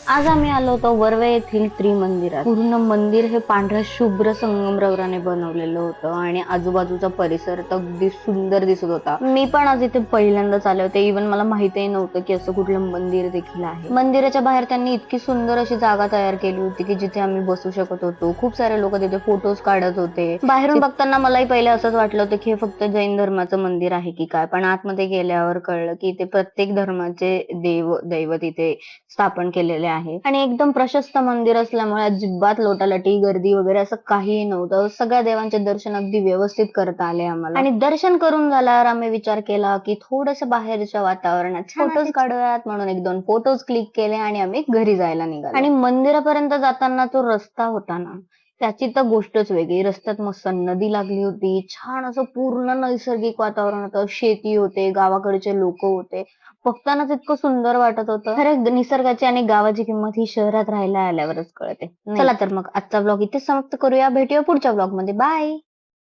आज आम्ही आलो होतो वरवे येथील त्रिमंदिरात. पूर्ण मंदिर हे पांढऱ्या शुभ्र संगमरवराने बनवलेलं होतं आणि आजूबाजूचा परिसर तर अगदी सुंदर दिसत होता. मी पण आज इथे पहिल्यांदाच आले होते. इव्हन मला माहितही नव्हतं की असं कुठलं मंदिर देखील आहे. मंदिराच्या बाहेर त्यांनी इतकी सुंदर अशी जागा तयार केली होती की जिथे आम्ही बसू शकत होतो. खूप सारे लोक तिथे फोटोज काढत होते. बाहेरून बघताना मलाही पहिले असंच वाटलं होतं की हे फक्त जैन धर्माचं मंदिर आहे की काय, पण आतमध्ये गेल्यावर कळलं की इथे प्रत्येक धर्माचे दैवत इथे स्थापन केलेले आहे आणि एकदम प्रशस्त मंदिर असल्यामुळे अजिबात लोटालटी गर्दी वगैरे असं काहीही नव्हतं. सगळ्या देवांचे दर्शन अगदी व्यवस्थित करता आले आम्हाला आणि दर्शन करून झाल्यावर आम्ही विचार केला की थोडस बाहेरच्या वातावरणात फोटोज काढूयात, म्हणून एक दोन फोटोज क्लिक केले आणि आम्ही घरी जायला निघालो. आणि मंदिरापर्यंत जाताना तो रस्ता होता ना, त्याची तर गोष्टच वेगळी. रस्त्यात मस्त नदी लागली होती, छान असं पूर्ण नैसर्गिक वातावरण होतं, शेती होते, गावाकडचे लोक होते. बघतानाच इतकं सुंदर वाटत होतं. खरं निसर्गाची आणि गावाची किंमत ही शहरात राहायला आल्यावरच कळते. चला तर मग आजचा ब्लॉग इथेच समाप्त करूया. भेटूया पुढच्या ब्लॉग मध्ये. बाय.